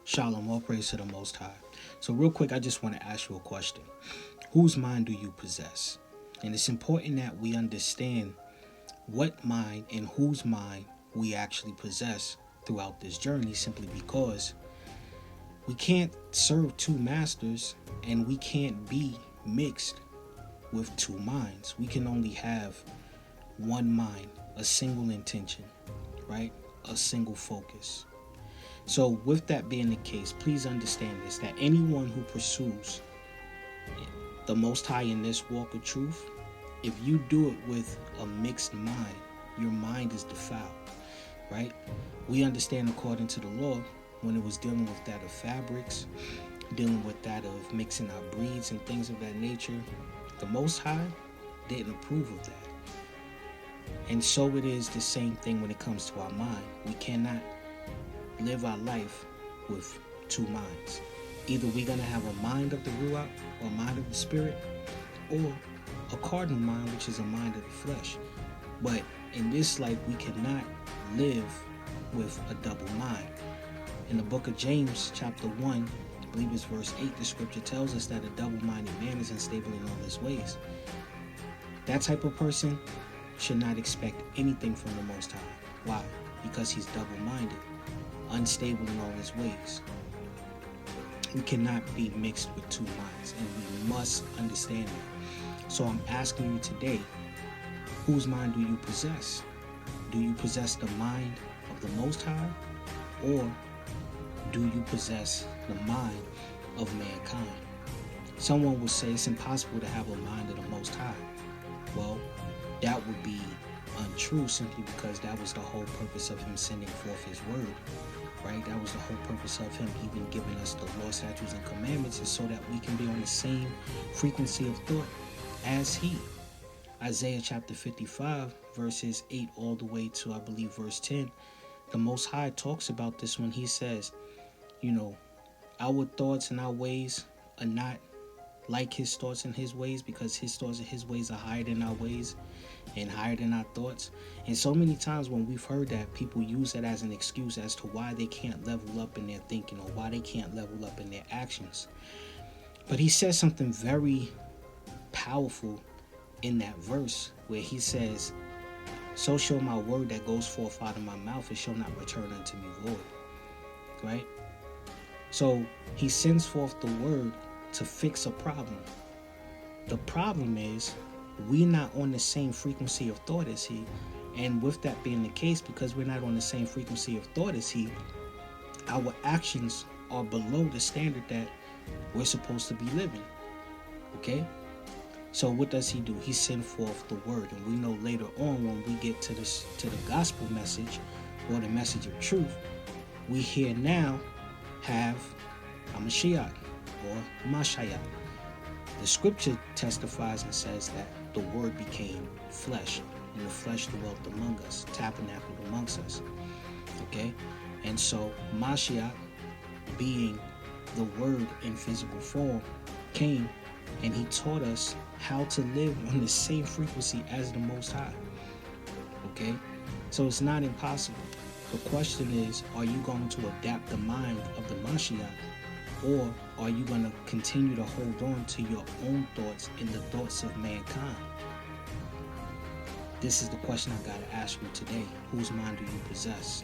Shalom, all praise to the Most High. So, real quick, I just want to ask you a question. Whose mind do you possess? And it's important that we understand what mind and whose mind we actually possess throughout this journey, simply because we can't serve two masters and we can't be mixed with two minds. We can only have one mind, a single intention, right? A single focus. So, with that being the case, please understand this, that anyone who pursues the Most High in this walk of truth, if you do it with a mixed mind, your mind is defiled, right? We understand according to the law, when it was dealing with that of fabrics, dealing with that of mixing our breeds and things of that nature, the Most High didn't approve of that. And so it is the same thing when it comes to our mind. We cannot live our life with two minds. Either we're going to have a mind of the Ruach or a mind of the Spirit, or a cardinal mind, which is a mind of the flesh. But in this life, we cannot live with a double mind. In the book of James, chapter 1, I believe it's verse 8, the scripture tells us that a double-minded man is unstable in all his ways. That type of person should not expect anything from the Most High. Why? Because he's double-minded, unstable in all his ways. We cannot be mixed with two minds, and we must understand that. So I'm asking you today, whose mind do you possess? Do you possess the mind of the Most High, or do you possess the mind of mankind? Someone would say it's impossible to have a mind of the Most High. Well, that would be untrue, simply because that was the whole purpose of him sending forth his word, right? That was the whole purpose of him even giving us the law, statutes, and commandments, is so that we can be on the same frequency of thought as he. Isaiah chapter 55, verses 8 all the way to, I believe, verse 10, the Most High talks about this when he says, our thoughts and our ways are not like his thoughts and his ways, because his thoughts and his ways are higher than our ways and higher than our thoughts. And so many times when we've heard that, people use that as an excuse as to why they can't level up in their thinking, or why they can't level up in their actions. But he says something very powerful in that verse where he says, so shall my word that goes forth out of my mouth, it shall not return unto me void. Right? So he sends forth the word to fix a problem. The problem is we're not on the same frequency of thought as he. And with that being the case, because we're not on the same frequency of thought as he, our actions are below the standard that we're supposed to be living. Okay? So what does he do? He sends forth the word. And we know later on, when we get to the gospel message, or the message of truth, we here now have a Mashiach, or Mashiach. The scripture testifies and says that the word became flesh, and the flesh dwelt among us, tabernacled amongst us. Okay? And so Mashiach, being the word in physical form, came and he taught us how to live on the same frequency as the Most High. Okay? So it's not impossible. The question is, are you going to adapt the mind of the Mashiach, or are you going to continue to hold on to your own thoughts and the thoughts of mankind? This is the question I got to ask you today. Whose mind do you possess?